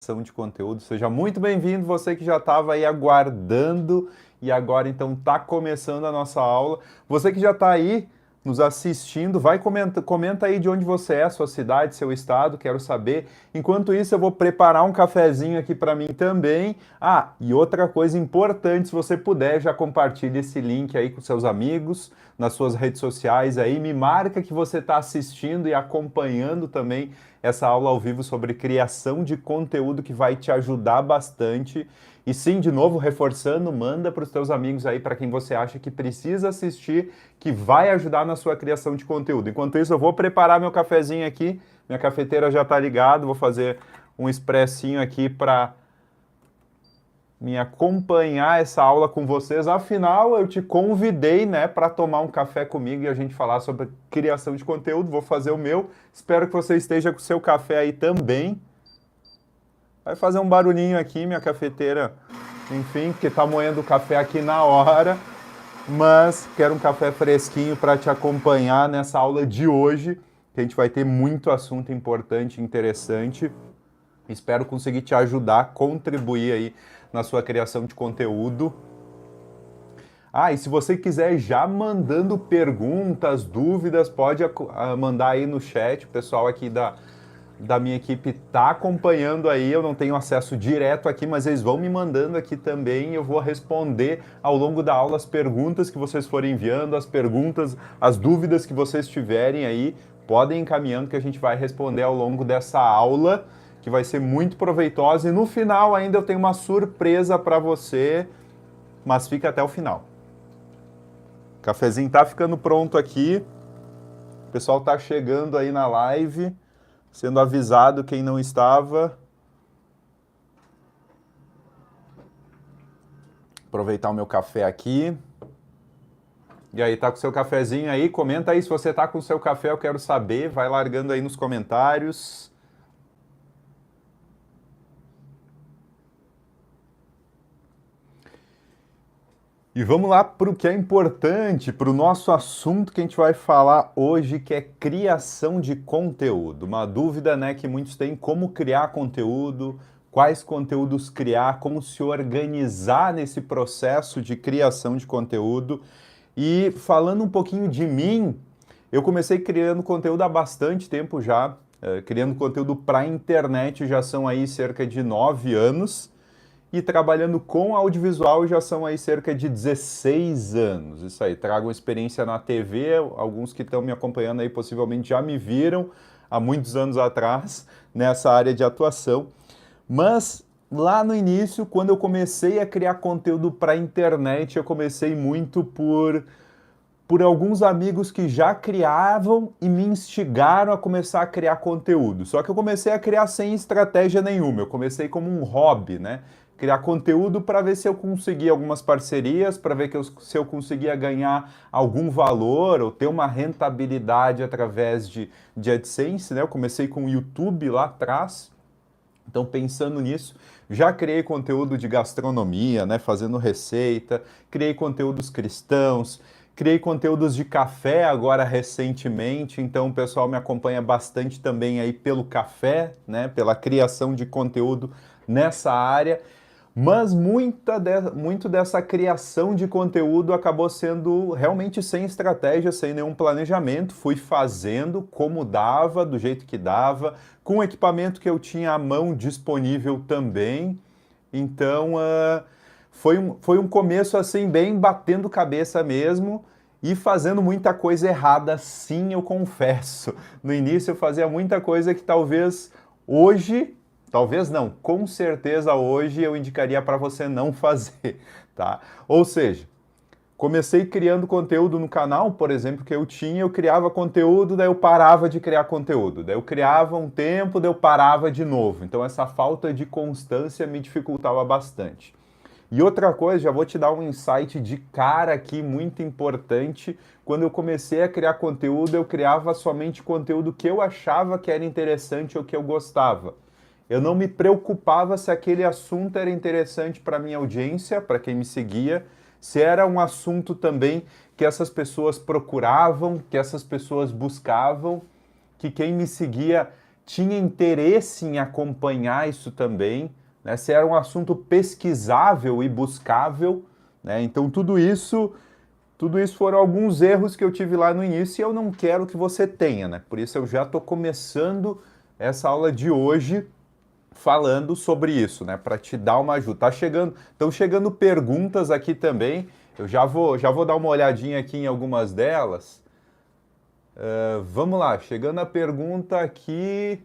De conteúdo. Seja muito bem-vindo, você que já estava aí aguardando e agora então está começando a nossa aula. Você que já está aí nos assistindo, vai comenta aí de onde você é, sua cidade, seu estado, quero saber. Enquanto isso, eu vou preparar um cafezinho aqui para mim também. Ah, e outra coisa importante, se você puder, já compartilhe esse link aí com seus amigos, nas suas redes sociais aí, me marca que você está assistindo e acompanhando também essa aula ao vivo sobre criação de conteúdo que vai te ajudar bastante. E sim, de novo, reforçando, manda para os teus amigos aí, para quem você acha que precisa assistir, que vai ajudar na sua criação de conteúdo. Enquanto isso, eu vou preparar meu cafezinho aqui, minha cafeteira já está ligada, vou fazer um expressinho aqui para me acompanhar essa aula com vocês. Afinal, eu te convidei, né, para tomar um café comigo e a gente falar sobre criação de conteúdo. Vou fazer o meu. Espero que você esteja com o seu café aí também. Vai fazer um barulhinho aqui, minha cafeteira, enfim, porque tá moendo o café aqui na hora. Mas quero um café fresquinho para te acompanhar nessa aula de hoje, que a gente vai ter muito assunto importante e interessante. Espero conseguir te ajudar, contribuir aí na sua criação de conteúdo. Ah, e se você quiser já mandando perguntas, dúvidas, pode mandar aí no chat. O pessoal aqui da minha equipe está acompanhando aí. Eu não tenho acesso direto aqui, mas eles vão me mandando aqui também. Eu vou responder ao longo da aula as perguntas que vocês forem enviando, as perguntas, as dúvidas que vocês tiverem aí. Podem ir encaminhando que a gente vai responder ao longo dessa aula, que vai ser muito proveitosa. E no final ainda eu tenho uma surpresa para você, mas fica até o final. O cafezinho tá ficando pronto aqui. O pessoal tá chegando aí na live, sendo avisado quem não estava. Aproveitar o meu café aqui. E aí, tá com o seu cafezinho aí? Comenta aí se você tá com o seu café, eu quero saber. Vai largando aí nos comentários. E vamos lá para o que é importante, para o nosso assunto que a gente vai falar hoje, que é criação de conteúdo. Uma dúvida, né, que muitos têm: como criar conteúdo, quais conteúdos criar, como se organizar nesse processo de criação de conteúdo. E falando um pouquinho de mim, eu comecei criando conteúdo há bastante tempo já, criando conteúdo para a internet já são aí cerca de 9 anos. E trabalhando com audiovisual já são aí cerca de 16 anos. Isso aí, trago uma experiência na TV, alguns que estão me acompanhando aí possivelmente já me viram há muitos anos atrás nessa área de atuação. Mas lá no início, quando eu comecei a criar conteúdo para a internet, eu comecei muito por alguns amigos que já criavam e me instigaram a começar a criar conteúdo. Só que eu comecei a criar sem estratégia nenhuma, eu comecei como um hobby, né? Criar conteúdo para ver se eu conseguia algumas parcerias, para ver se eu conseguia ganhar algum valor ou ter uma rentabilidade através de AdSense, né? Eu comecei com o YouTube lá atrás, então pensando nisso, já criei conteúdo de gastronomia, né? Fazendo receita, criei conteúdos cristãos, criei conteúdos de café agora recentemente, então o pessoal me acompanha bastante também aí pelo café, né? Pela criação de conteúdo nessa área. Mas muito dessa criação de conteúdo acabou sendo realmente sem estratégia, sem nenhum planejamento. Fui fazendo como dava, do jeito que dava, com o equipamento que eu tinha à mão disponível também. Então, foi um começo assim, bem batendo cabeça mesmo e fazendo muita coisa errada, sim, eu confesso. No início eu fazia muita coisa que talvez não, com certeza hoje eu indicaria para você não fazer, tá? Ou seja, comecei criando conteúdo no canal, por exemplo, que eu criava conteúdo, daí eu parava de criar conteúdo, daí eu criava um tempo, daí eu parava de novo. Então essa falta de constância me dificultava bastante. E outra coisa, já vou te dar um insight de cara aqui muito importante. Quando eu comecei a criar conteúdo, eu criava somente conteúdo que eu achava que era interessante ou que eu gostava. Eu não me preocupava se aquele assunto era interessante para minha audiência, para quem me seguia, se era um assunto também que essas pessoas procuravam, que essas pessoas buscavam, que quem me seguia tinha interesse em acompanhar isso também, né? Se era um assunto pesquisável e buscável, né? Então tudo isso foram alguns erros que eu tive lá no início e eu não quero que você tenha, né? Por isso eu já estou começando essa aula de hoje falando sobre isso, né? Para te dar uma ajuda. Estão chegando perguntas aqui também. Eu já vou dar uma olhadinha aqui em algumas delas. Vamos lá, chegando a pergunta aqui.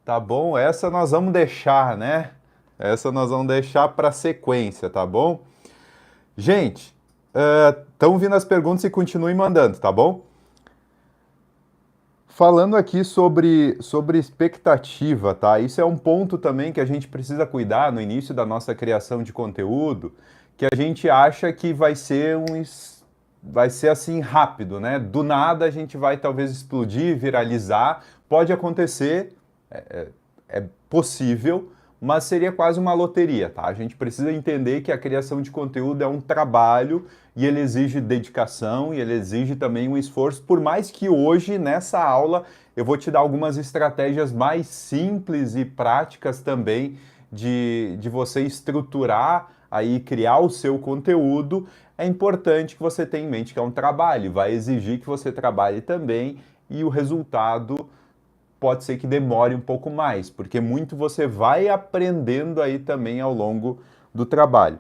Tá bom, essa nós vamos deixar, né? Essa nós vamos deixar para sequência, tá bom? Gente, estão vindo as perguntas e continuem mandando, tá bom? Falando aqui sobre expectativa, tá? Isso é um ponto também que a gente precisa cuidar no início da nossa criação de conteúdo, que a gente acha que vai ser assim rápido, né? Do nada a gente vai talvez explodir, viralizar. Pode acontecer, é possível, mas seria quase uma loteria, tá? A gente precisa entender que a criação de conteúdo é um trabalho e ele exige dedicação e ele exige também um esforço, por mais que hoje, nessa aula, eu vou te dar algumas estratégias mais simples e práticas também de você estruturar aí, criar o seu conteúdo. É importante que você tenha em mente que é um trabalho, vai exigir que você trabalhe também e o resultado pode ser que demore um pouco mais, porque muito você vai aprendendo aí também ao longo do trabalho.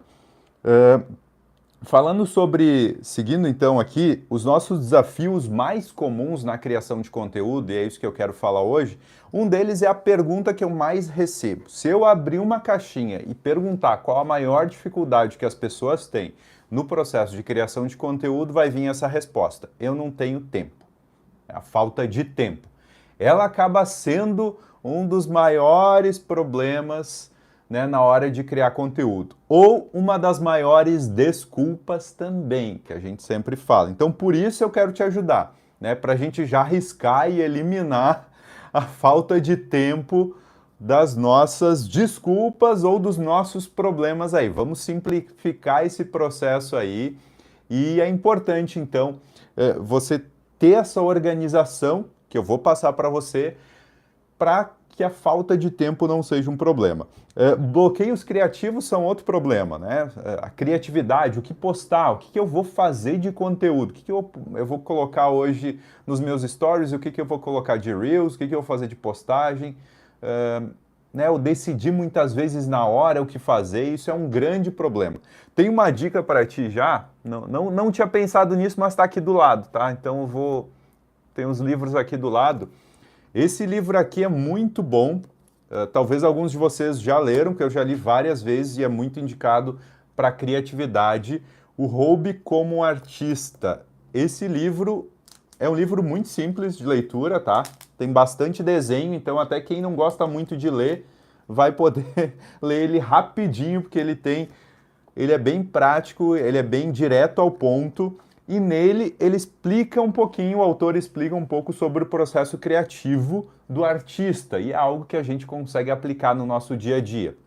Seguindo então aqui, os nossos desafios mais comuns na criação de conteúdo, e é isso que eu quero falar hoje, um deles é a pergunta que eu mais recebo. Se eu abrir uma caixinha e perguntar qual a maior dificuldade que as pessoas têm no processo de criação de conteúdo, vai vir essa resposta: eu não tenho tempo. É a falta de tempo. Ela acaba sendo um dos maiores problemas, né, na hora de criar conteúdo. Ou uma das maiores desculpas também, que a gente sempre fala. Então, por isso eu quero te ajudar, né, para a gente já riscar e eliminar a falta de tempo das nossas desculpas ou dos nossos problemas aí. Vamos simplificar esse processo aí. E é importante, então, você ter essa organização que eu vou passar para você, para que a falta de tempo não seja um problema. Bloqueios criativos são outro problema, né? A criatividade, o que postar, o que eu vou fazer de conteúdo, o que eu vou colocar hoje nos meus stories, o que eu vou colocar de Reels, o que eu vou fazer de postagem. Né, eu decidi muitas vezes na hora o que fazer, isso é um grande problema. Tem uma dica para ti já, não tinha pensado nisso, mas está aqui do lado, tá? Então tem uns livros aqui do lado. Esse livro aqui é muito bom, talvez alguns de vocês já leram, que eu já li várias vezes e é muito indicado para criatividade. O Roube como um Artista. Esse livro é um livro muito simples de leitura, tá? Tem bastante desenho, então até quem não gosta muito de ler vai poder ler ele rapidinho, porque ele é bem prático, ele é bem direto ao ponto. E nele ele explica um pouquinho, o autor explica um pouco sobre o processo criativo do artista, e é algo que a gente consegue aplicar no nosso dia a dia.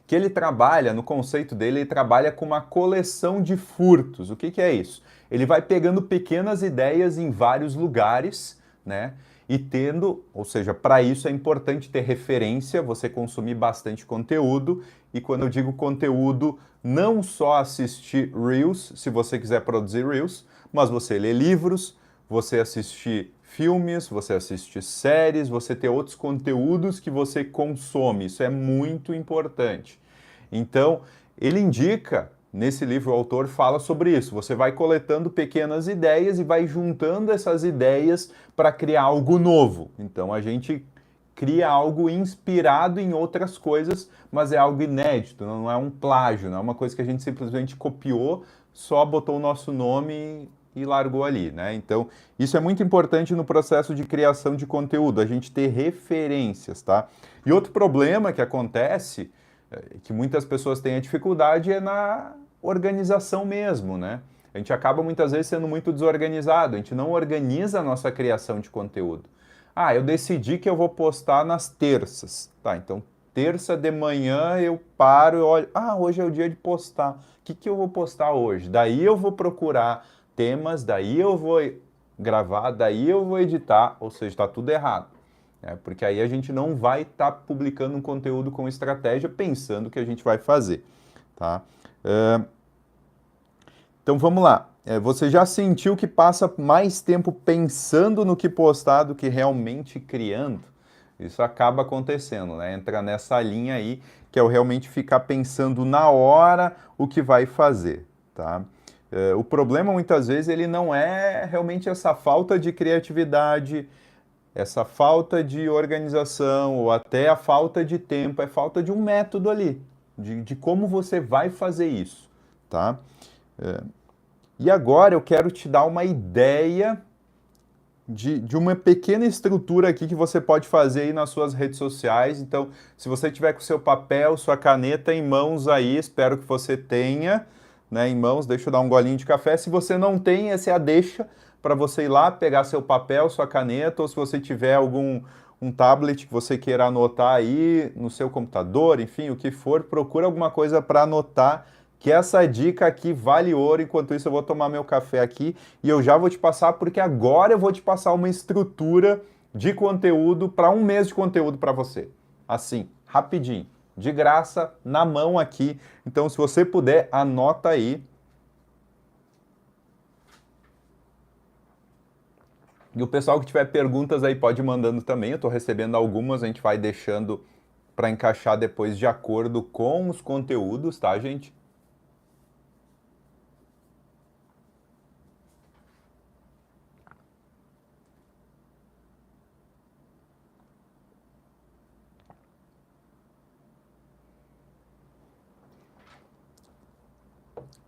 Que ele trabalha, no conceito dele, ele trabalha com uma coleção de furtos. O que é isso? Ele vai pegando pequenas ideias em vários lugares, né? E tendo, ou seja, para isso é importante ter referência, você consumir bastante conteúdo. E quando eu digo conteúdo, não só assistir Reels, se você quiser produzir Reels, mas você ler livros, você assistir filmes, você assistir séries, você ter outros conteúdos que você consome. Isso é muito importante. Então, ele indica, nesse livro o autor fala sobre isso. Você vai coletando pequenas ideias e vai juntando essas ideias para criar algo novo. Então, a gente cria algo inspirado em outras coisas, mas é algo inédito, não é um plágio, não é uma coisa que a gente simplesmente copiou, só botou o nosso nome e largou ali, né? Então, isso é muito importante no processo de criação de conteúdo, a gente ter referências, tá? E outro problema que acontece, que muitas pessoas têm a dificuldade, é na organização mesmo, né? A gente acaba muitas vezes sendo muito desorganizado, a gente não organiza a nossa criação de conteúdo. Ah, eu decidi que eu vou postar nas terças. Tá, então terça de manhã eu paro e olho, hoje é o dia de postar. O que eu vou postar hoje? Daí eu vou procurar temas, daí eu vou gravar, daí eu vou editar, ou seja, está tudo errado. Porque aí a gente não vai estar publicando um conteúdo com estratégia pensando que a gente vai fazer, tá? Então vamos lá. Você já sentiu que passa mais tempo pensando no que postar do que realmente criando? Isso acaba acontecendo, né? Entra nessa linha aí, que é o realmente ficar pensando na hora o que vai fazer, tá? O problema, muitas vezes, ele não é realmente essa falta de criatividade, essa falta de organização, ou até a falta de tempo, é falta de um método ali, de como você vai fazer isso, tá? E agora eu quero te dar uma ideia de uma pequena estrutura aqui que você pode fazer aí nas suas redes sociais. Então, se você tiver com seu papel, sua caneta em mãos aí, espero que você tenha, né, em mãos. Deixa eu dar um golinho de café. Se você não tem, essa é a deixa para você ir lá pegar seu papel, sua caneta, ou se você tiver um tablet que você queira anotar aí no seu computador, enfim, o que for, procura alguma coisa para anotar, que essa dica aqui vale ouro. Enquanto isso, eu vou tomar meu café aqui e eu já vou te passar, porque agora eu vou te passar uma estrutura de conteúdo para um mês de conteúdo para você. Assim, rapidinho, de graça, na mão aqui. Então, se você puder, anota aí. E o pessoal que tiver perguntas aí pode ir mandando também. Eu estou recebendo algumas, a gente vai deixando para encaixar depois de acordo com os conteúdos, tá, gente?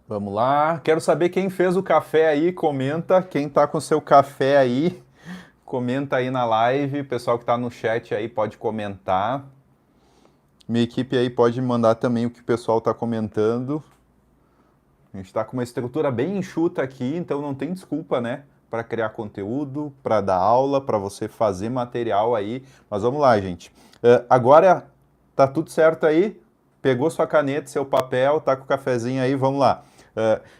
Vamos lá. Quero saber quem fez o café aí, comenta. Quem tá com seu café aí, comenta aí na live. O pessoal que tá no chat aí pode comentar. Minha equipe aí pode mandar também o que o pessoal tá comentando. A gente tá com uma estrutura bem enxuta aqui, então não tem desculpa, né? Para criar conteúdo, para dar aula, para você fazer material aí. Mas vamos lá, gente. Agora tá tudo certo aí? Pegou sua caneta, seu papel, tá com o cafezinho aí, vamos lá.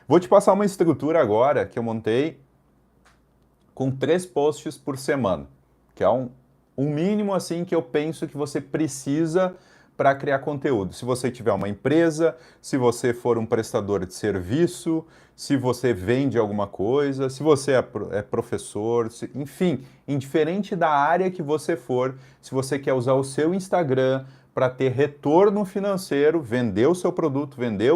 Vou te passar uma estrutura agora que eu montei com 3 posts por semana, que é um mínimo assim que eu penso que você precisa para criar conteúdo. Se você tiver uma empresa, se você for um prestador de serviço, se você vende alguma coisa, se você é professor, enfim, indiferente da área que você for, se você quer usar o seu Instagram para ter retorno financeiro, vender o seu produto, vender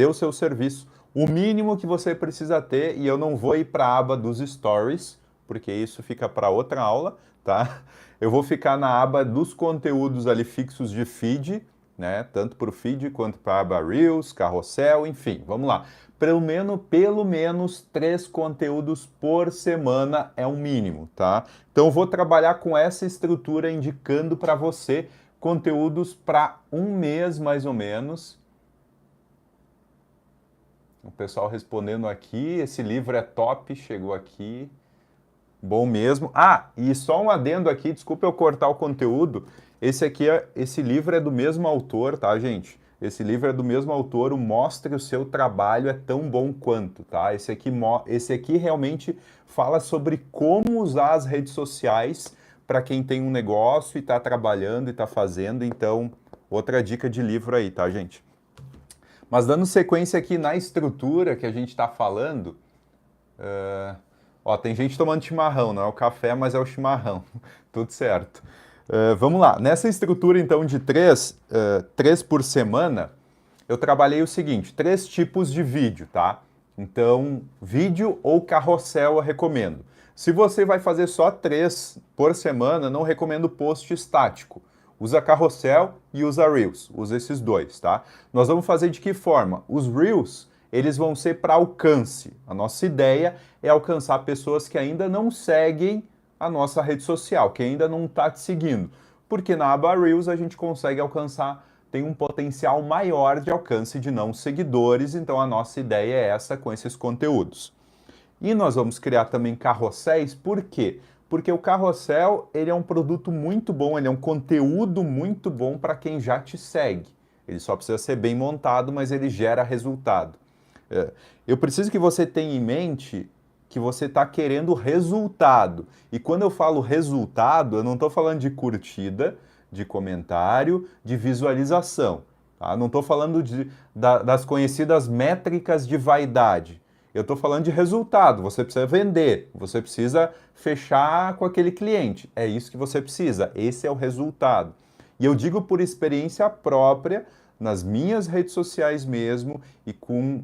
o seu serviço, o mínimo que você precisa ter, e eu não vou ir para a aba dos stories, porque isso fica para outra aula, tá? Eu vou ficar na aba dos conteúdos ali fixos de feed, né? Tanto para o feed quanto para a aba Reels, Carrossel, enfim, vamos lá. Pelo menos 3 conteúdos por semana é o mínimo, tá? Então eu vou trabalhar com essa estrutura indicando para você conteúdos para um mês mais ou menos. O pessoal respondendo aqui, esse livro é top, chegou aqui. Bom mesmo. Ah, e só um adendo aqui, desculpa eu cortar o conteúdo. Esse livro é do mesmo autor, tá, gente? Esse livro é do mesmo autor, o Mostre o Seu Trabalho é tão bom quanto, tá? Esse aqui realmente fala sobre como usar as redes sociais para quem tem um negócio e está trabalhando e está fazendo. Então, outra dica de livro aí, tá, gente? Mas dando sequência aqui na estrutura que a gente está falando, tem gente tomando chimarrão, não é o café, mas é o chimarrão. Tudo certo. Vamos lá. Nessa estrutura, então, de 3 por semana, eu trabalhei o seguinte, 3 tipos de vídeo, tá? Então, vídeo ou carrossel eu recomendo. Se você vai fazer só 3 por semana, não recomendo post estático. Usa carrossel e usa Reels. Usa esses 2, tá? Nós vamos fazer de que forma? Os Reels, eles vão ser para alcance. A nossa ideia é alcançar pessoas que ainda não seguem a nossa rede social, que ainda não está te seguindo. Porque na aba Reels a gente consegue alcançar, tem um potencial maior de alcance de não seguidores, então a nossa ideia é essa com esses conteúdos. E nós vamos criar também carrosséis, por quê? Porque o carrossel, ele é um produto muito bom, ele é um conteúdo muito bom para quem já te segue. Ele só precisa ser bem montado, mas ele gera resultado. Eu preciso que você tenha em mente que você está querendo resultado. E quando eu falo resultado, eu não estou falando de curtida, de comentário, de visualização. Tá? Não estou falando das conhecidas métricas de vaidade. Eu estou falando de resultado. Você precisa vender, você precisa fechar com aquele cliente. É isso que você precisa. Esse é o resultado. E eu digo por experiência própria, nas minhas redes sociais mesmo, e com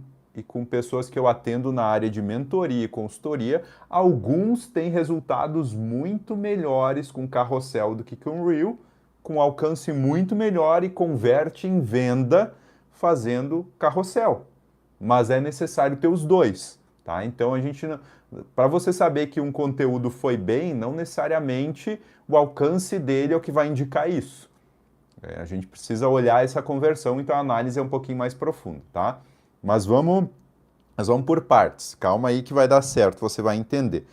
pessoas que eu atendo na área de mentoria e consultoria, alguns têm resultados muito melhores com carrossel do que com Reel, com alcance muito melhor e converte em venda fazendo carrossel. Mas é necessário ter os dois, tá? Então para você saber que um conteúdo foi bem, não necessariamente o alcance dele é o que vai indicar isso. A gente precisa olhar essa conversão, então a análise é um pouquinho mais profunda, tá? Mas vamos por partes. Calma aí que vai dar certo, você vai entender.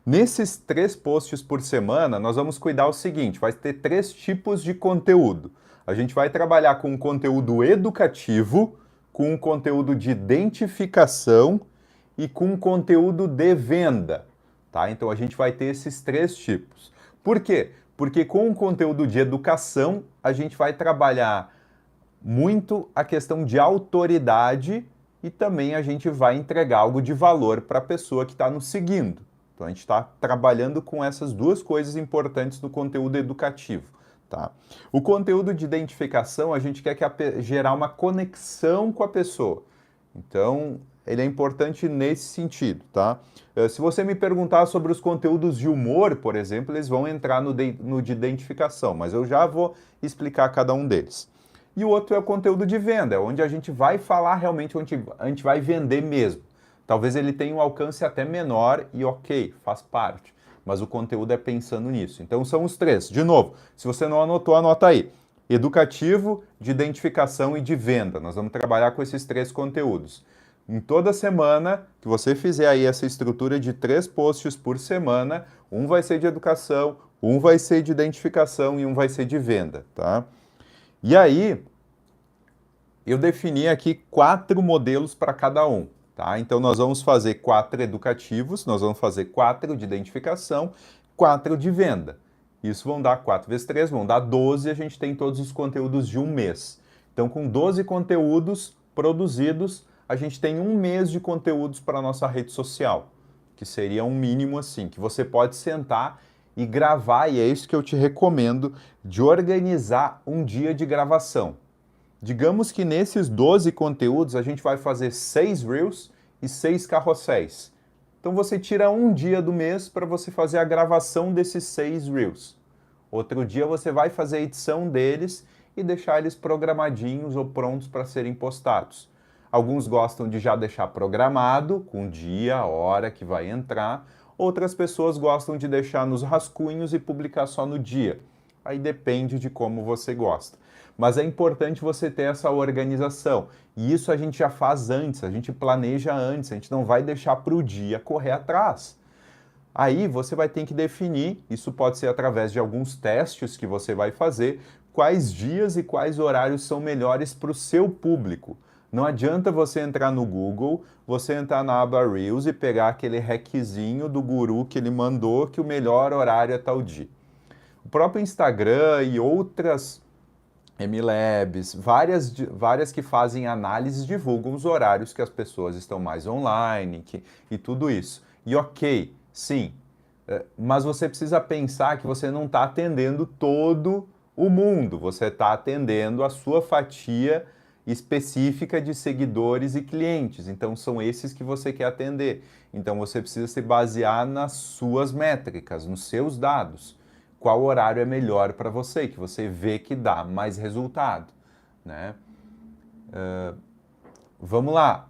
Nesses 3 posts por semana, nós vamos cuidar o seguinte, vai ter 3 tipos de conteúdo. A gente vai trabalhar com um conteúdo educativo, com um conteúdo de identificação e com um conteúdo de venda, tá? Então a gente vai ter esses 3 tipos. Por quê? Porque com o conteúdo de educação, a gente vai trabalhar muito a questão de autoridade e também a gente vai entregar algo de valor para a pessoa que está nos seguindo. Então a gente está trabalhando com essas 2 coisas importantes no conteúdo educativo. Tá? O conteúdo de identificação, a gente quer gerar uma conexão com a pessoa. Então, ele é importante nesse sentido, tá? Se você me perguntar sobre os conteúdos de humor, por exemplo, eles vão entrar no de identificação, mas eu já vou explicar cada um deles. E o outro é o conteúdo de venda, onde a gente vai falar realmente, onde a gente vai vender mesmo. Talvez ele tenha um alcance até menor e ok, faz parte. Mas o conteúdo é pensando nisso. Então são os 3. De novo, se você não anotou, anota aí. Educativo, de identificação e de venda. Nós vamos trabalhar com esses 3 conteúdos. Em toda semana que você fizer aí essa estrutura de 3 posts por semana, um vai ser de educação, um vai ser de identificação e um vai ser de venda, tá? E aí, eu defini aqui 4 modelos para cada um. Tá? Então, nós vamos fazer 4 educativos, nós vamos fazer 4 de identificação, 4 de venda. Isso vão dar 4 vezes 3, vão dar 12, a gente tem todos os conteúdos de um mês. Então, com 12 conteúdos produzidos, a gente tem um mês de conteúdos para a nossa rede social, que seria um mínimo assim, que você pode sentar e gravar, e é isso que eu te recomendo, de organizar um dia de gravação. Digamos que nesses 12 conteúdos a gente vai fazer 6 Reels e 6 carrosséis. Então você tira um dia do mês para você fazer a gravação desses 6 Reels. Outro dia você vai fazer a edição deles e deixar eles programadinhos ou prontos para serem postados. Alguns gostam de já deixar programado, com dia, hora que vai entrar. Outras pessoas gostam de deixar nos rascunhos e publicar só no dia. Aí depende de como você gosta. Mas é importante você ter essa organização. E isso a gente já faz antes, a gente planeja antes, a gente não vai deixar para o dia correr atrás. Aí você vai ter que definir, isso pode ser através de alguns testes que você vai fazer, quais dias e quais horários são melhores para o seu público. Não adianta você entrar no Google, você entrar na aba Reels e pegar aquele hackzinho do guru que ele mandou que o melhor horário é tal dia. O próprio Instagram e outras MLabs, várias que fazem análises divulgam os horários que as pessoas estão mais online e tudo isso. E ok, sim, mas você precisa pensar que você não está atendendo todo o mundo, você está atendendo a sua fatia específica de seguidores e clientes, então são esses que você quer atender. Então você precisa se basear nas suas métricas, nos seus dados. Qual horário é melhor para você, que você vê que dá mais resultado, né? Vamos lá.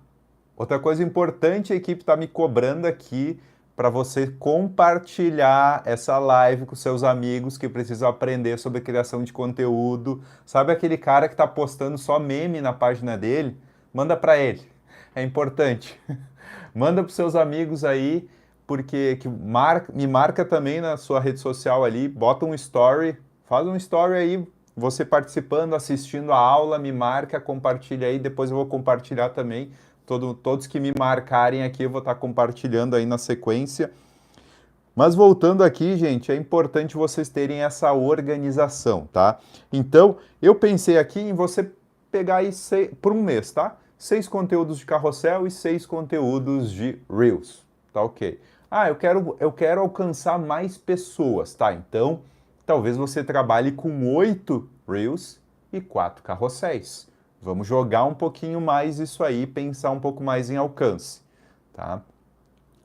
Outra coisa importante, a equipe está me cobrando aqui para você compartilhar essa live com seus amigos que precisam aprender sobre criação de conteúdo. Sabe aquele cara que está postando só meme na página dele? Manda para ele, é importante. Manda para os seus amigos aí, porque me marca também na sua rede social ali, bota um story, faz um story aí, você participando, assistindo a aula, me marca, compartilha aí, depois eu vou compartilhar também todos que me marcarem aqui eu vou estar compartilhando aí na sequência. Mas voltando aqui, gente, é importante vocês terem essa organização, tá? Então, eu pensei aqui em você pegar aí por um mês, tá? 6 conteúdos de carrossel e 6 conteúdos de Reels, tá ok? Ah, eu quero alcançar mais pessoas, tá? Então, talvez você trabalhe com 8 Reels e 4 carrosséis. Vamos jogar um pouquinho mais isso aí, pensar um pouco mais em alcance, tá?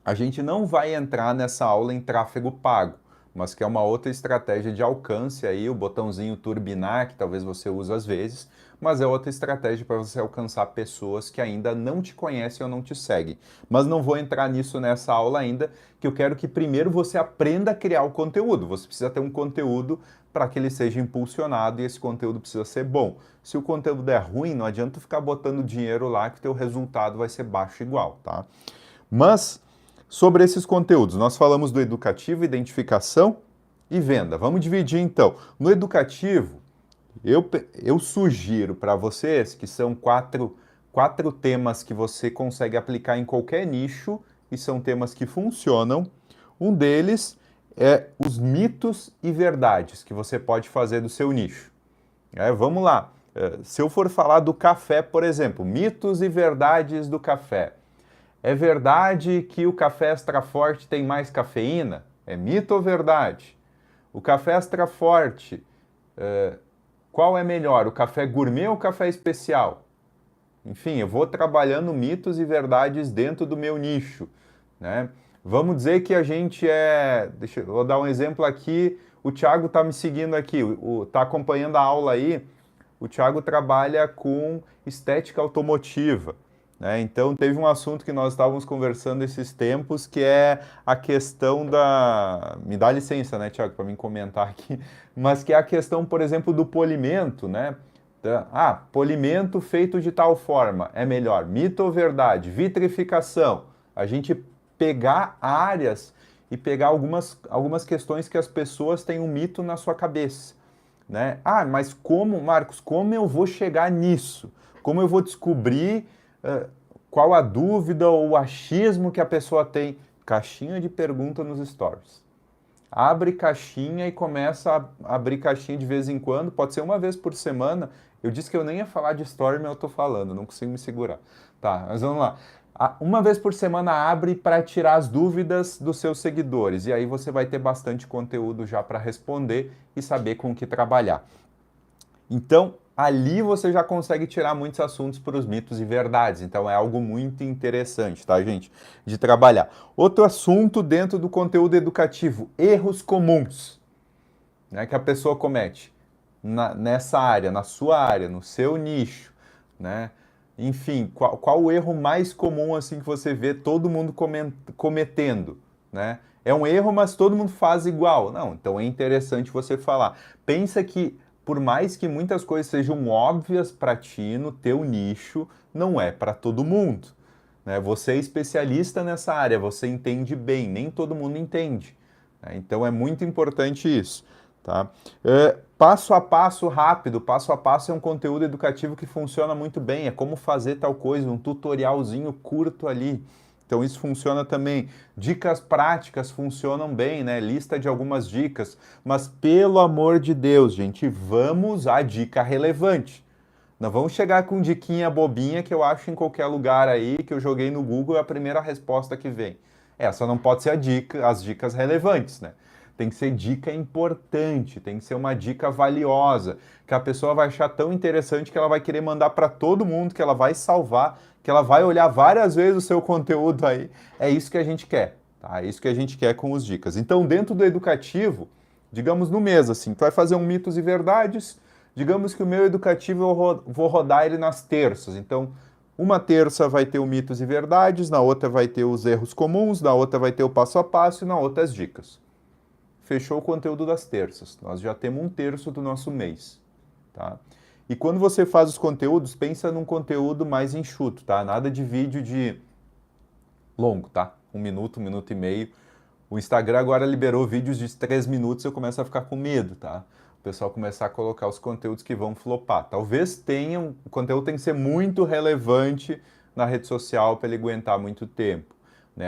A gente não vai entrar nessa aula em tráfego pago, mas que é uma outra estratégia de alcance aí, o botãozinho turbinar, que talvez você use às vezes, mas é outra estratégia para você alcançar pessoas que ainda não te conhecem ou não te seguem. Mas não vou entrar nisso nessa aula ainda, que eu quero que primeiro você aprenda a criar o conteúdo. Você precisa ter um conteúdo para que ele seja impulsionado e esse conteúdo precisa ser bom. Se o conteúdo é ruim, não adianta ficar botando dinheiro lá que o teu resultado vai ser baixo igual, tá? Mas sobre esses conteúdos, nós falamos do educativo, identificação e venda. Vamos dividir então. No educativo, eu sugiro para vocês que são quatro temas que você consegue aplicar em qualquer nicho e são temas que funcionam. Um deles é os mitos e verdades que você pode fazer do seu nicho. Vamos lá. Se eu for falar do café, por exemplo, mitos e verdades do café. É verdade que o café extra forte tem mais cafeína? É mito ou verdade? O café extra forte, qual é melhor, o café gourmet ou o café especial? Enfim, eu vou trabalhando mitos e verdades dentro do meu nicho, né? Vamos dizer que a gente vou dar um exemplo aqui, o Thiago está me seguindo aqui, está acompanhando a aula aí, o Thiago trabalha com estética automotiva. Então, teve um assunto que nós estávamos conversando esses tempos, que é a questão da... Me dá licença, né, Thiago, para mim comentar aqui, mas que é a questão, por exemplo, do polimento, né? Polimento feito de tal forma é melhor. Mito ou verdade? Vitrificação. A gente pegar áreas e pegar algumas questões que as pessoas têm um mito na sua cabeça, né? Mas como, Marcos, como eu vou chegar nisso? Como eu vou descobrir qual a dúvida ou o achismo que a pessoa tem? Caixinha de pergunta nos stories. Abre caixinha e começa a abrir caixinha de vez em quando, pode ser uma vez por semana. Eu disse que eu nem ia falar de story, mas eu tô falando, não consigo me segurar. Tá, mas vamos lá. Uma vez por semana abre para tirar as dúvidas dos seus seguidores e aí você vai ter bastante conteúdo já para responder e saber com o que trabalhar. Então, ali você já consegue tirar muitos assuntos para os mitos e verdades. Então, é algo muito interessante, tá, gente? De trabalhar. Outro assunto dentro do conteúdo educativo: erros comuns, né, que a pessoa comete nessa área, na sua área, no seu nicho, né? Enfim, qual o erro mais comum assim que você vê todo mundo cometendo, né? É um erro, mas todo mundo faz igual. Não, então é interessante você falar. Pensa que por mais que muitas coisas sejam óbvias para ti no teu nicho, não é para todo mundo, né? Você é especialista nessa área, você entende bem, nem todo mundo entende, né? Então é muito importante isso, tá? Passo a passo rápido, passo a passo é um conteúdo educativo que funciona muito bem, é como fazer tal coisa, um tutorialzinho curto ali. Então isso funciona também. Dicas práticas funcionam bem, né? Lista de algumas dicas. Mas pelo amor de Deus, gente, vamos usar dica relevante. Não vamos chegar com diquinha bobinha que eu acho em qualquer lugar aí, que eu joguei no Google, é a primeira resposta que vem. Essa não pode ser as dicas relevantes, né? Tem que ser dica importante, tem que ser uma dica valiosa, que a pessoa vai achar tão interessante que ela vai querer mandar para todo mundo, que ela vai salvar, que ela vai olhar várias vezes o seu conteúdo aí. É isso que a gente quer, tá? É isso que a gente quer com os dicas. Então, dentro do educativo, digamos no mês, assim, tu vai fazer um mitos e verdades, digamos que o meu educativo eu vou rodar ele nas terças. Então, uma terça vai ter o mitos e verdades, na outra vai ter os erros comuns, na outra vai ter o passo a passo e na outra as dicas. Fechou o conteúdo das terças. Nós já temos um terço do nosso mês, tá? E quando você faz os conteúdos, pensa num conteúdo mais enxuto, tá? Nada de vídeo de longo, tá? 1 minuto, 1 minuto e meio. O Instagram agora liberou vídeos de 3 minutos, eu começo a ficar com medo, tá? O pessoal começar a colocar os conteúdos que vão flopar. Talvez o conteúdo tem que ser muito relevante, na rede social para ele aguentar muito tempo. Né?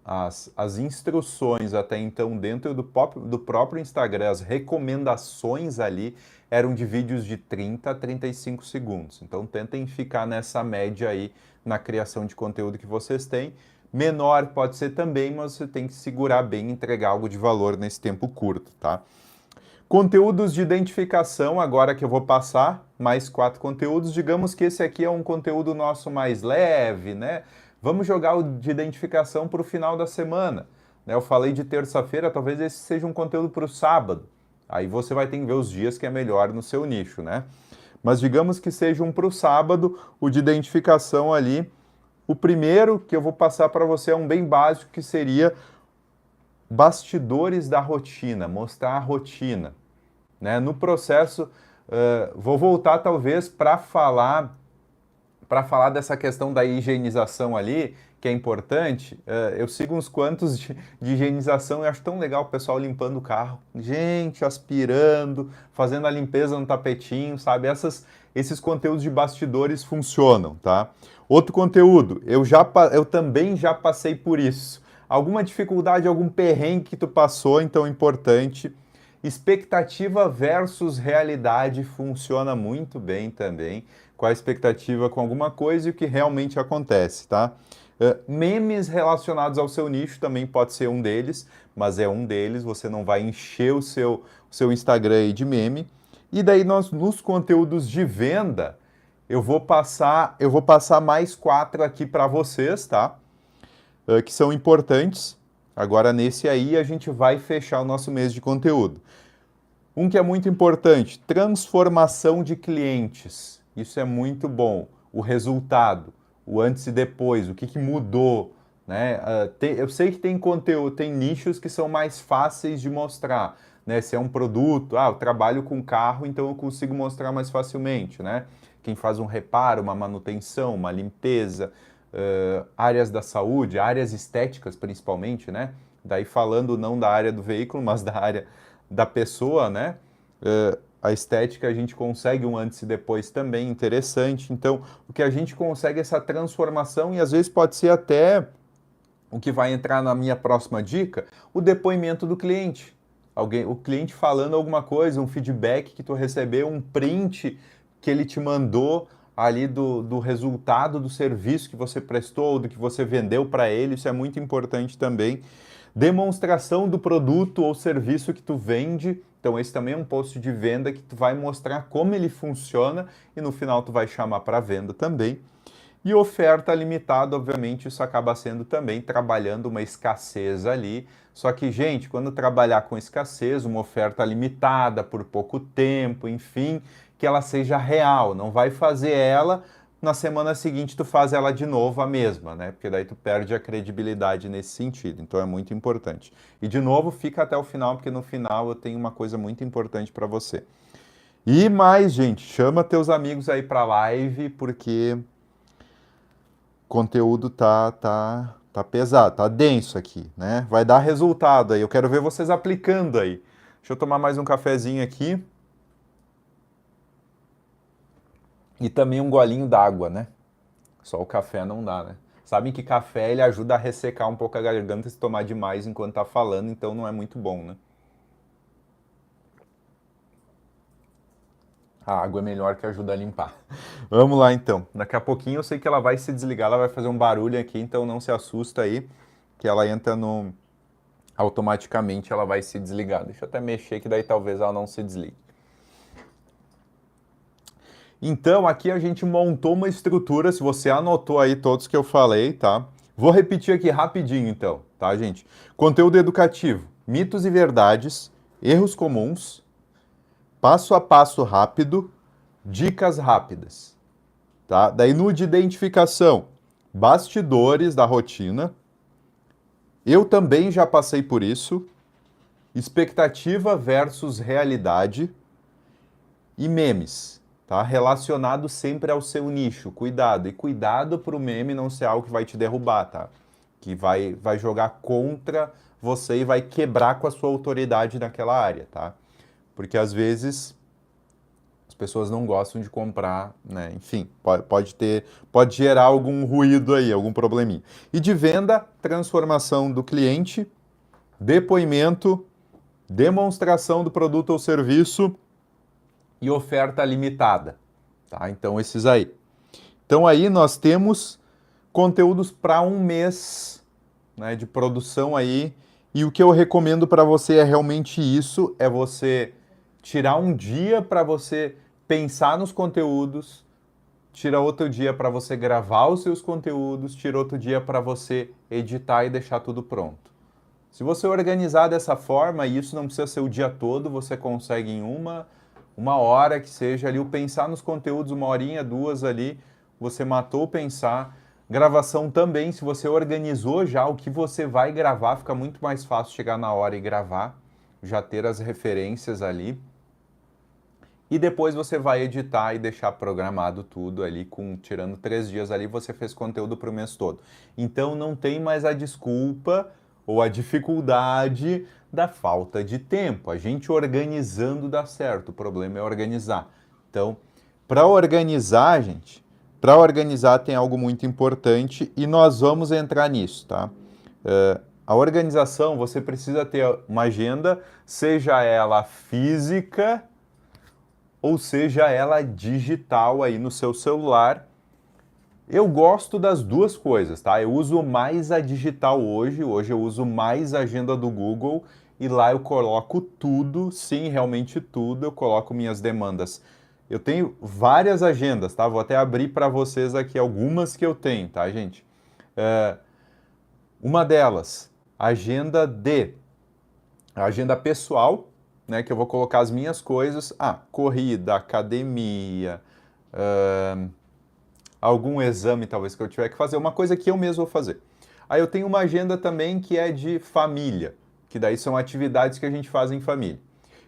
As instruções até então dentro do próprio Instagram, as recomendações ali eram de vídeos de 30 a 35 segundos. Então tentem ficar nessa média aí na criação de conteúdo que vocês têm. Menor pode ser também, mas você tem que segurar bem e entregar algo de valor nesse tempo curto, tá? Conteúdos de identificação, agora que eu vou passar, mais 4 conteúdos. Digamos que esse aqui é um conteúdo nosso mais leve, né? Vamos jogar o de identificação para o final da semana. Né? Eu falei de terça-feira, talvez esse seja um conteúdo para o sábado. Aí você vai ter que ver os dias que é melhor no seu nicho, né? Mas digamos que seja um para o sábado, o de identificação ali. O primeiro que eu vou passar para você é um bem básico, que seria bastidores da rotina, mostrar a rotina. Né? No processo, vou voltar talvez para falar dessa questão da higienização ali, que é importante. Eu sigo uns quantos de higienização e acho tão legal o pessoal limpando o carro. Gente, aspirando, fazendo a limpeza no tapetinho, sabe? Esses conteúdos de bastidores funcionam, tá? Outro conteúdo, eu também já passei por isso. Alguma dificuldade, algum perrengue que tu passou, então é importante. Expectativa versus realidade funciona muito bem também. Com a expectativa com alguma coisa e o que realmente acontece, tá? Memes relacionados ao seu nicho também pode ser um deles, mas é um deles, você não vai encher o seu Instagram aí de meme. E daí nos conteúdos de venda, eu vou passar mais 4 aqui para vocês, tá? Que são importantes. Agora nesse aí a gente vai fechar o nosso mês de conteúdo. Um que é muito importante, transformação de clientes. Isso é muito bom. O resultado, o antes e depois, o que mudou. Né? Eu sei que tem conteúdo, tem nichos que são mais fáceis de mostrar. Né? Se é um produto, eu trabalho com carro, então eu consigo mostrar mais facilmente. Né? Quem faz um reparo, uma manutenção, uma limpeza, áreas da saúde, áreas estéticas principalmente, né? Daí falando não da área do veículo, mas da área da pessoa, né? A estética a gente consegue um antes e depois também interessante. Então, o que a gente consegue é essa transformação e às vezes pode ser até o que vai entrar na minha próxima dica, o depoimento do cliente. O cliente falando alguma coisa, um feedback que tu recebeu, um print que ele te mandou ali do resultado do serviço que você prestou, do que você vendeu para ele, isso é muito importante também. Demonstração do produto ou serviço que tu vende. Então esse também é um post de venda que tu vai mostrar como ele funciona e no final tu vai chamar para venda também. E oferta limitada, obviamente, isso acaba sendo também trabalhando uma escassez ali. Só que, gente, quando trabalhar com escassez, uma oferta limitada por pouco tempo, enfim, que ela seja real. Não vai fazer ela, na semana seguinte tu faz ela de novo a mesma, né? Porque daí tu perde a credibilidade nesse sentido. Então é muito importante. E de novo, fica até o final, porque no final eu tenho uma coisa muito importante para você. E mais, gente, chama teus amigos aí para live, porque conteúdo tá pesado, tá denso aqui, né? Vai dar resultado aí. Eu quero ver vocês aplicando aí. Deixa eu tomar mais um cafezinho aqui. E também um golinho d'água, né? Só o café não dá, né? Sabem que café ele ajuda a ressecar um pouco a garganta se tomar demais enquanto tá falando, então não é muito bom, né? A água é melhor que ajuda a limpar. Vamos lá então. Daqui a pouquinho eu sei que ela vai se desligar, ela vai fazer um barulho aqui, então não se assusta aí, que ela entra no... automaticamente ela vai se desligar. Deixa eu até mexer que daí talvez ela não se desligue. Então aqui a gente montou uma estrutura, se você anotou aí todos que eu falei, tá? Vou repetir aqui rapidinho então, tá, gente? Conteúdo educativo, mitos e verdades, erros comuns, passo a passo rápido, dicas rápidas, tá? Daí no de identificação, bastidores da rotina. Eu também já passei por isso. Expectativa versus realidade e memes, tá? Relacionado sempre ao seu nicho. Cuidado, e cuidado para o meme não ser algo que vai te derrubar, tá? Que vai jogar contra você e vai quebrar com a sua autoridade naquela área, tá? Porque às vezes as pessoas não gostam de comprar, né? Enfim, pode gerar algum ruído aí, algum probleminha. E de venda, transformação do cliente, depoimento, demonstração do produto ou serviço e oferta limitada, tá? Então, esses aí. Então, aí nós temos conteúdos para um mês, né, de produção aí, e o que eu recomendo para você é realmente isso, é você tirar um dia para você pensar nos conteúdos, tira outro dia para você gravar os seus conteúdos, tira outro dia para você editar e deixar tudo pronto. Se você organizar dessa forma, e isso não precisa ser o dia todo, você consegue em uma hora que seja ali, o pensar nos conteúdos, uma horinha, duas ali, você matou o pensar. Gravação também, se você organizou já o que você vai gravar, fica muito mais fácil chegar na hora e gravar, já ter as referências ali. E depois você vai editar e deixar programado tudo ali, tirando 3 dias ali, você fez conteúdo para o mês todo. Então não tem mais a desculpa ou a dificuldade da falta de tempo. A gente organizando dá certo, o problema é organizar. Então, para organizar, gente, para organizar tem algo muito importante e nós vamos entrar nisso, tá? A organização, você precisa ter uma agenda, seja ela física ou seja ela digital aí no seu celular. Eu gosto das duas coisas, tá? Eu uso mais a digital hoje eu uso mais a agenda do Google e lá eu coloco tudo, sim, realmente tudo, eu coloco minhas demandas. Eu tenho várias agendas, tá? Vou até abrir para vocês aqui algumas que eu tenho, tá, gente? Uma delas, agenda pessoal, né, que eu vou colocar as minhas coisas, corrida, academia, algum exame talvez que eu tiver que fazer, uma coisa que eu mesmo vou fazer. Aí eu tenho uma agenda também que é de família, que daí são atividades que a gente faz em família.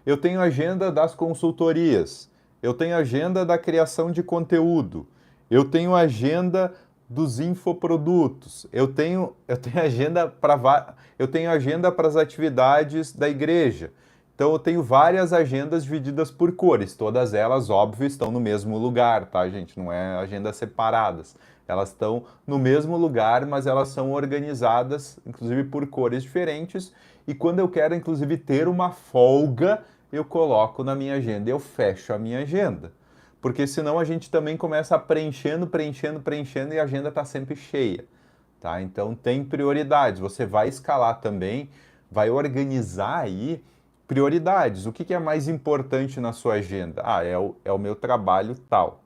Eu tenho agenda das consultorias, eu tenho agenda da criação de conteúdo, eu tenho agenda dos infoprodutos, eu tenho agenda para as atividades da igreja. Então eu tenho várias agendas divididas por cores, todas elas, óbvio, estão no mesmo lugar, tá, gente? Não é agendas separadas. Elas estão no mesmo lugar, mas elas são organizadas, inclusive, por cores diferentes. E quando eu quero, inclusive, ter uma folga, eu coloco na minha agenda, eu fecho a minha agenda. Porque senão a gente também começa preenchendo e a agenda está sempre cheia, tá? Então tem prioridades. Você vai escalar também, vai organizar aí prioridades. O que é mais importante na sua agenda? É o meu trabalho tal.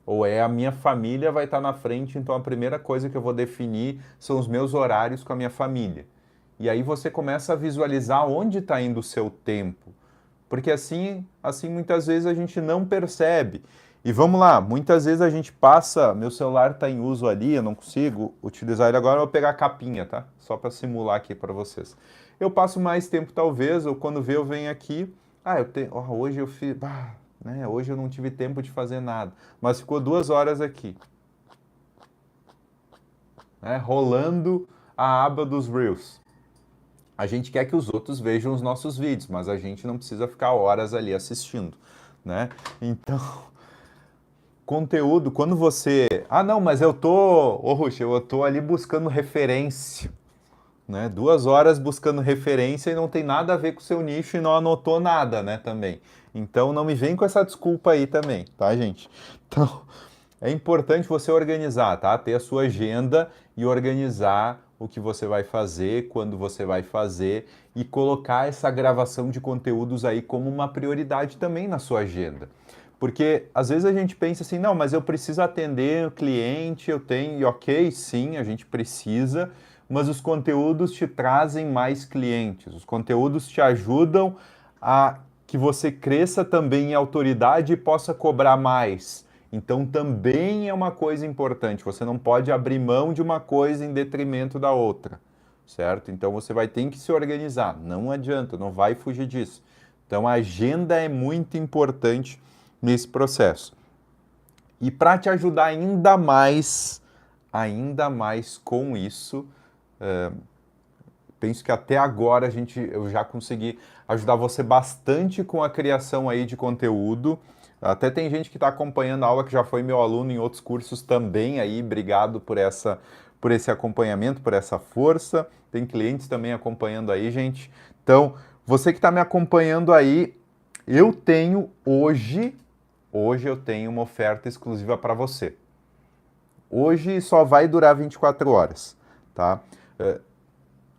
Ou é a minha família vai estar na frente, então a primeira coisa que eu vou definir são os meus horários com a minha família. E aí você começa a visualizar onde está indo o seu tempo. Porque assim muitas vezes a gente não percebe. E vamos lá, muitas vezes a gente passa, meu celular está em uso ali, eu não consigo utilizar ele agora, eu vou pegar a capinha, tá? Só para simular aqui para vocês. Eu passo mais tempo talvez, ou quando vê eu venho aqui, hoje eu fiz, né, hoje eu não tive tempo de fazer nada, mas ficou 2 horas aqui, né, rolando a aba dos Reels. A gente quer que os outros vejam os nossos vídeos, mas a gente não precisa ficar horas ali assistindo, né? Então, conteúdo, quando você... não, mas eu tô ali buscando referência, né? 2 horas buscando referência e não tem nada a ver com o seu nicho e não anotou nada, né, também. Então, não me vem com essa desculpa aí também, tá, gente? Então, é importante você organizar, tá? Ter a sua agenda e organizar o que você vai fazer, quando você vai fazer e colocar essa gravação de conteúdos aí como uma prioridade também na sua agenda. Porque às vezes a gente pensa assim, não, mas eu preciso atender o cliente, eu tenho, e ok, sim, a gente precisa, mas os conteúdos te trazem mais clientes, os conteúdos te ajudam a que você cresça também em autoridade e possa cobrar mais. Então também é uma coisa importante, você não pode abrir mão de uma coisa em detrimento da outra, certo? Então você vai ter que se organizar, não adianta, não vai fugir disso. Então a agenda é muito importante nesse processo. E para te ajudar ainda mais com isso, penso que até agora eu já consegui ajudar você bastante com a criação aí de conteúdo. Até tem gente que está acompanhando a aula que já foi meu aluno em outros cursos também aí, obrigado por esse acompanhamento, por essa força. Tem clientes também acompanhando aí, gente. Então, você que está me acompanhando aí, eu tenho hoje eu tenho uma oferta exclusiva para você. Hoje só vai durar 24 horas, tá?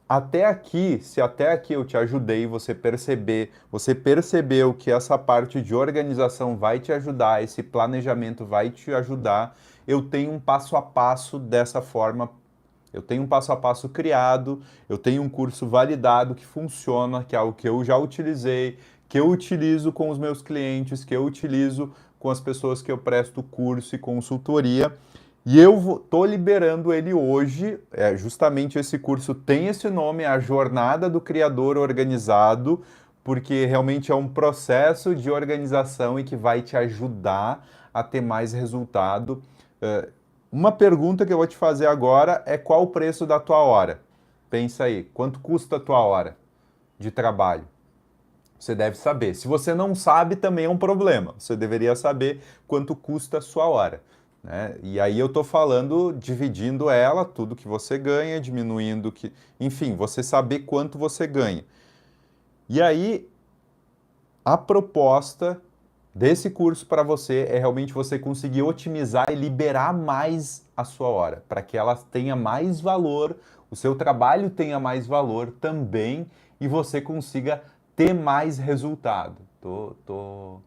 Até aqui, se até aqui eu te ajudei, você percebeu que essa parte de organização vai te ajudar, esse planejamento vai te ajudar, eu tenho um passo a passo dessa forma, eu tenho um passo a passo criado, eu tenho um curso validado que funciona, que é algo que eu já utilizei, que eu utilizo com os meus clientes, que eu utilizo com as pessoas que eu presto curso e consultoria. E eu estou liberando ele hoje, justamente esse curso tem esse nome, a Jornada do Criador Organizado, porque realmente é um processo de organização e que vai te ajudar a ter mais resultado. Uma pergunta que eu vou te fazer agora é qual o preço da tua hora? Pensa aí, quanto custa a tua hora de trabalho? Você deve saber. Se você não sabe, também é um problema. Você deveria saber quanto custa a sua hora, né? E aí eu estou falando, dividindo ela, tudo que você ganha, diminuindo que... Enfim, você saber quanto você ganha. E aí, a proposta desse curso para você é realmente você conseguir otimizar e liberar mais a sua hora, para que ela tenha mais valor, o seu trabalho tenha mais valor também e você consiga ter mais resultado. Tô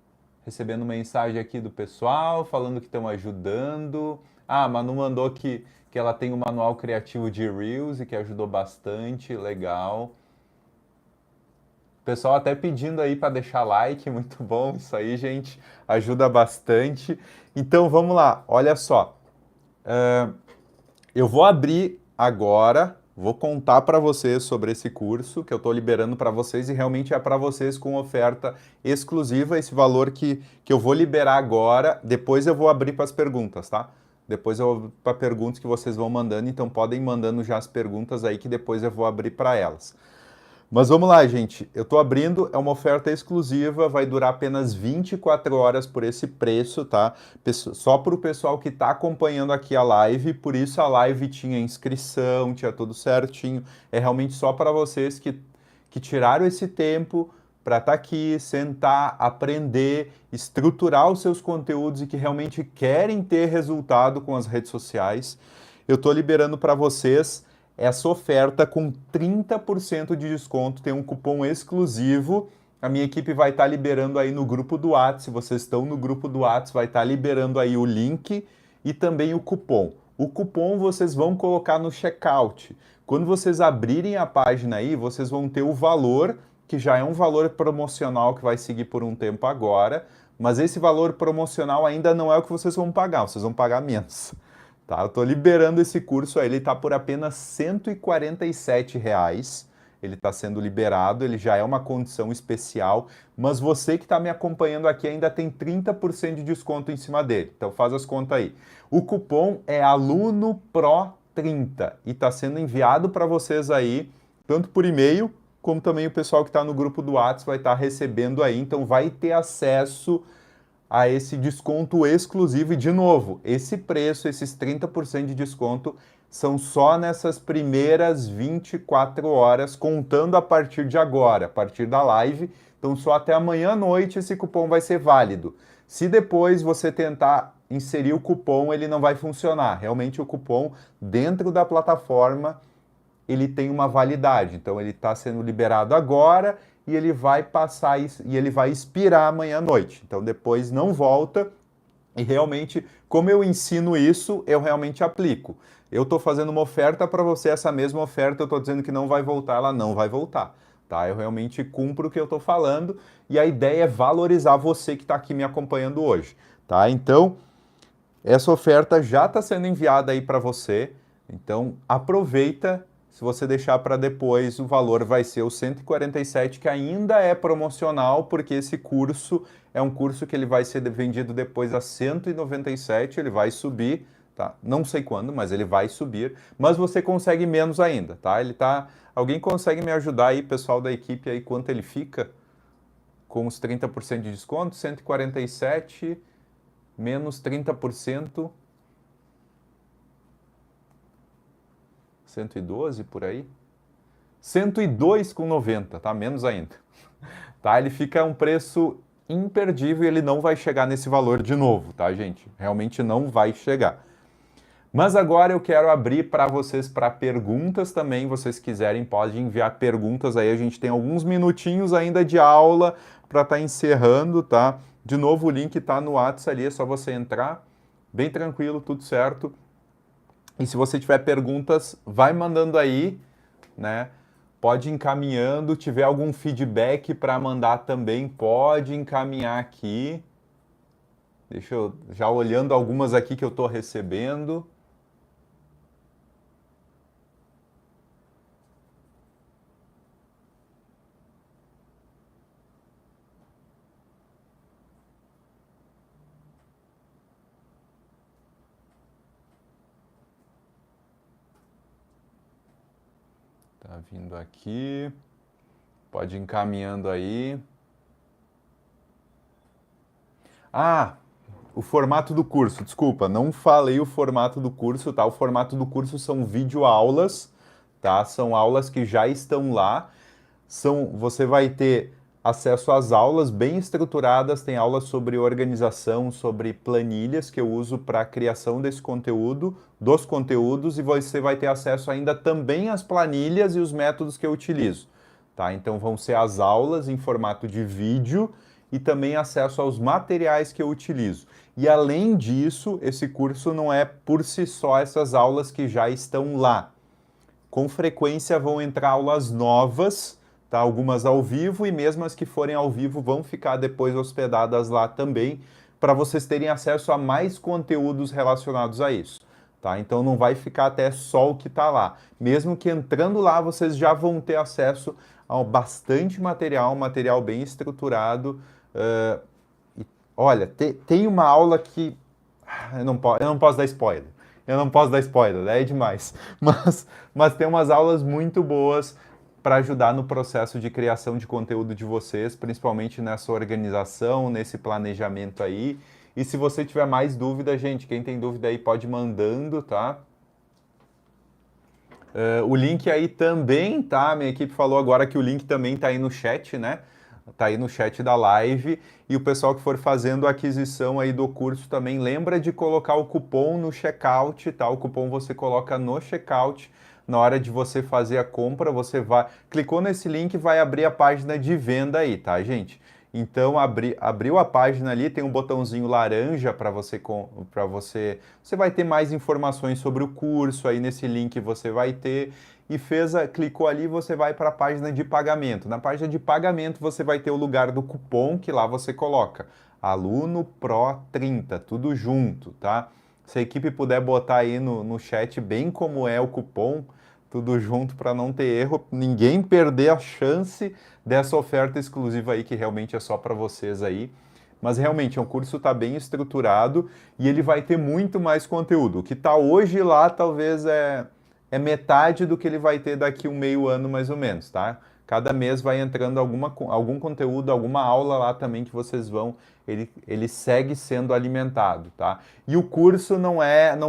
recebendo mensagem aqui do pessoal falando que estão ajudando. Ah, a Manu mandou que ela tem um manual criativo de Reels e que ajudou bastante, legal. O pessoal até pedindo aí para deixar like, muito bom isso aí, gente, ajuda bastante. Então vamos lá, olha só, eu vou abrir agora, vou contar para vocês sobre esse curso que eu estou liberando para vocês e realmente é para vocês com oferta exclusiva, esse valor que eu vou liberar agora, depois eu vou abrir para as perguntas, tá? Depois eu vou para perguntas que vocês vão mandando, então podem ir mandando já as perguntas aí que depois eu vou abrir para elas. Mas vamos lá, gente. Eu estou abrindo, é uma oferta exclusiva, vai durar apenas 24 horas por esse preço, tá? Só para o pessoal que está acompanhando aqui a live, por isso a live tinha inscrição, tinha tudo certinho. É realmente só para vocês que tiraram esse tempo para estar aqui, sentar, aprender, estruturar os seus conteúdos e que realmente querem ter resultado com as redes sociais. Eu estou liberando para vocês essa oferta com 30% de desconto, tem um cupom exclusivo. A minha equipe vai estar liberando aí no grupo do WhatsApp. Se vocês estão no grupo do WhatsApp, vai estar liberando aí o link e também o cupom. O cupom vocês vão colocar no checkout. Quando vocês abrirem a página aí, vocês vão ter o valor, que já é um valor promocional que vai seguir por um tempo agora, mas esse valor promocional ainda não é o que vocês vão pagar, vocês vão pagar menos. Tá, eu estou liberando esse curso, ele está por apenas R$ 147. Ele está sendo liberado, ele já é uma condição especial, mas você que está me acompanhando aqui ainda tem 30% de desconto em cima dele. Então faz as contas aí. O cupom é AlunoPro30 e está sendo enviado para vocês aí, tanto por e-mail, como também o pessoal que está no grupo do WhatsApp vai estar recebendo aí, então vai ter acesso a esse desconto exclusivo. E, de novo, esse preço, esses 30% de desconto, são só nessas primeiras 24 horas, contando a partir de agora, a partir da live. Então, só até amanhã à noite esse cupom vai ser válido. Se depois você tentar inserir o cupom, ele não vai funcionar. Realmente, o cupom, dentro da plataforma, ele tem uma validade. Então, ele está sendo liberado agora e ele vai passar isso, e ele vai expirar amanhã à noite. Então depois não volta e realmente, como eu ensino isso, eu realmente aplico. Eu estou fazendo uma oferta para você, essa mesma oferta, eu estou dizendo que não vai voltar, ela não vai voltar. Tá? Eu realmente cumpro o que eu estou falando e a ideia é valorizar você que está aqui me acompanhando hoje. Tá? Então, essa oferta já está sendo enviada aí para você, então aproveita. Se você deixar para depois, o valor vai ser o 147, que ainda é promocional, porque esse curso é um curso que ele vai ser vendido depois a 197, ele vai subir, tá? Não sei quando, mas ele vai subir, mas você consegue menos ainda, tá? Alguém consegue me ajudar aí, pessoal da equipe aí, quanto ele fica? com os 30% de desconto, 147 menos 30%, 112 por aí, 102,90, tá? Menos ainda. Tá? Ele fica um preço imperdível e ele não vai chegar nesse valor de novo, tá, gente? Realmente não vai chegar. Mas agora eu quero abrir para vocês para perguntas também. Vocês quiserem, podem enviar perguntas aí. A gente tem alguns minutinhos ainda de aula para estar encerrando, tá? De novo, o link está no WhatsApp ali, é só você entrar. Bem tranquilo, tudo certo. E se você tiver perguntas, vai mandando aí, né? Pode ir encaminhando. Tiver algum feedback para mandar também, pode encaminhar aqui. Deixa eu já olhando algumas aqui que eu estou recebendo. Tá vindo aqui. Pode ir encaminhando aí. Ah, o formato do curso. Desculpa, não falei o formato do curso, tá? O formato do curso são videoaulas, tá? São aulas que já estão lá. Você vai ter acesso às aulas bem estruturadas, tem aulas sobre organização, sobre planilhas que eu uso para a criação desse conteúdo, dos conteúdos, e você vai ter acesso ainda também às planilhas e os métodos que eu utilizo, tá? Então vão ser as aulas em formato de vídeo e também acesso aos materiais que eu utilizo. E além disso, esse curso não é por si só essas aulas que já estão lá. Com frequência vão entrar aulas novas, tá? Algumas ao vivo, e mesmo as que forem ao vivo vão ficar depois hospedadas lá também, para vocês terem acesso a mais conteúdos relacionados a isso, tá? Então não vai ficar até só o que está lá. Mesmo que entrando lá, vocês já vão ter acesso a bastante material, um material bem estruturado. Olha, tem uma aula que eu não posso dar spoiler. Eu não posso dar spoiler, é demais. Mas tem umas aulas muito boas para ajudar no processo de criação de conteúdo de vocês, principalmente nessa organização, nesse planejamento aí. E se você tiver mais dúvida, gente, quem tem dúvida aí pode ir mandando, tá? O link aí também, tá? Minha equipe falou agora que o link também tá aí no chat, né? Tá aí no chat da live. E o pessoal que for fazendo a aquisição aí do curso também, lembra de colocar o cupom no checkout, tá? O cupom você coloca no checkout. Na hora de você fazer a compra, você clicou nesse link, vai abrir a página de venda aí, tá, gente? Então, abriu a página ali, tem um botãozinho laranja para você vai ter mais informações sobre o curso, aí nesse link você vai ter, e clicou ali, você vai para a página de pagamento. Na página de pagamento você vai ter o lugar do cupom, que lá você coloca Aluno Pro 30, tudo junto, tá? Se a equipe puder botar aí no chat bem como é o cupom, tudo junto para não ter erro, ninguém perder a chance dessa oferta exclusiva aí que realmente é só para vocês aí. Mas realmente, o curso está bem estruturado e ele vai ter muito mais conteúdo. O que está hoje lá talvez é metade do que ele vai ter daqui um meio ano mais ou menos, tá? Cada mês vai entrando algum conteúdo, alguma aula lá também que vocês vão, ele segue sendo alimentado, tá? E o curso não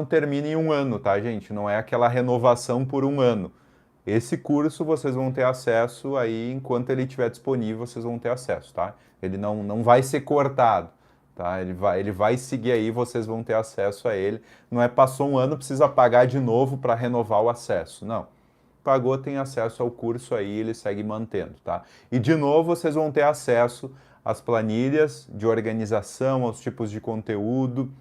termina em um ano, tá, gente? Não é aquela renovação por um ano. Esse curso vocês vão ter acesso aí, enquanto ele estiver disponível, vocês vão ter acesso, tá? Ele não vai ser cortado, tá? Ele vai seguir aí, vocês vão ter acesso a ele. Não é passou um ano, precisa pagar de novo para renovar o acesso, não. Pagou, tem acesso ao curso aí, ele segue mantendo, tá? E de novo, vocês vão ter acesso às planilhas de organização, aos tipos de conteúdo,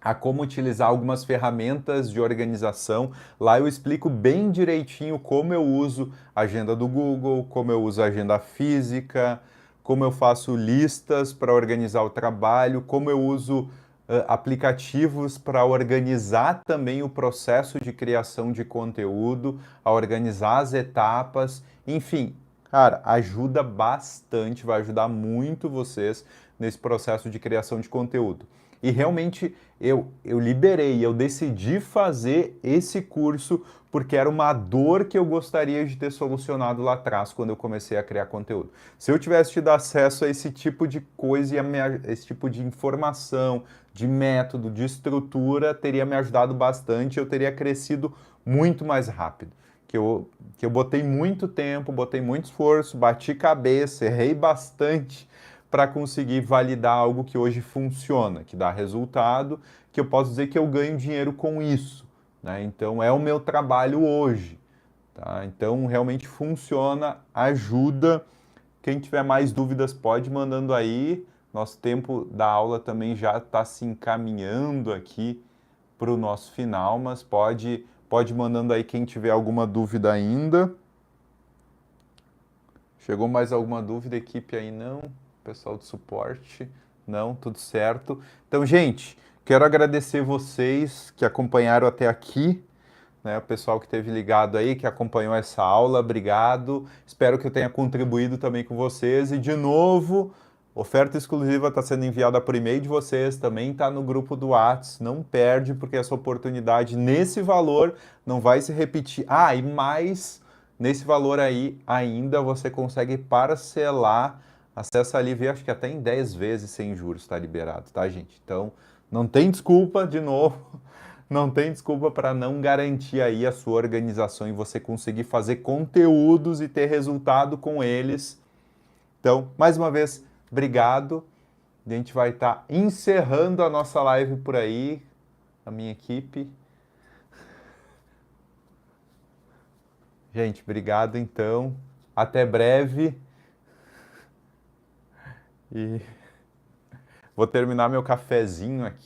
a como utilizar algumas ferramentas de organização. Lá eu explico bem direitinho como eu uso a agenda do Google, como eu uso a agenda física, como eu faço listas para organizar o trabalho, como eu uso aplicativos para organizar também o processo de criação de conteúdo, a organizar as etapas, enfim, cara, ajuda bastante, vai ajudar muito vocês nesse processo de criação de conteúdo. E realmente eu liberei, eu decidi fazer esse curso porque era uma dor que eu gostaria de ter solucionado lá atrás, quando eu comecei a criar conteúdo. Se eu tivesse tido acesso a esse tipo de coisa, esse tipo de informação, de método, de estrutura, teria me ajudado bastante, eu teria crescido muito mais rápido. Que eu botei muito tempo, botei muito esforço, bati cabeça, errei bastante para conseguir validar algo que hoje funciona, que dá resultado, que eu posso dizer que eu ganho dinheiro com isso, né? Então é o meu trabalho hoje, tá? Então realmente funciona, ajuda. Quem tiver mais dúvidas pode ir mandando aí. Nosso tempo da aula também já está se encaminhando aqui para o nosso final, mas pode ir mandando aí quem tiver alguma dúvida ainda. Chegou mais alguma dúvida, equipe aí não? Pessoal do suporte? Não, tudo certo. Então, gente, quero agradecer vocês que acompanharam até aqui, né? O pessoal que esteve ligado aí, que acompanhou essa aula, obrigado. Espero que eu tenha contribuído também com vocês. E, de novo, oferta exclusiva está sendo enviada por e-mail de vocês, também está no grupo do Whats. Não perde, porque essa oportunidade nesse valor não vai se repetir. Ah, e mais, nesse valor aí ainda você consegue parcelar. Acessa ali, vê, acho que até em 10 vezes sem juros está liberado, tá, gente? Então, não tem desculpa, de novo. Não tem desculpa para não garantir aí a sua organização e você conseguir fazer conteúdos e ter resultado com eles. Então, mais uma vez, obrigado. A gente vai estar encerrando a nossa live por aí, a minha equipe. Gente, obrigado então. Até breve. E vou terminar meu cafezinho aqui.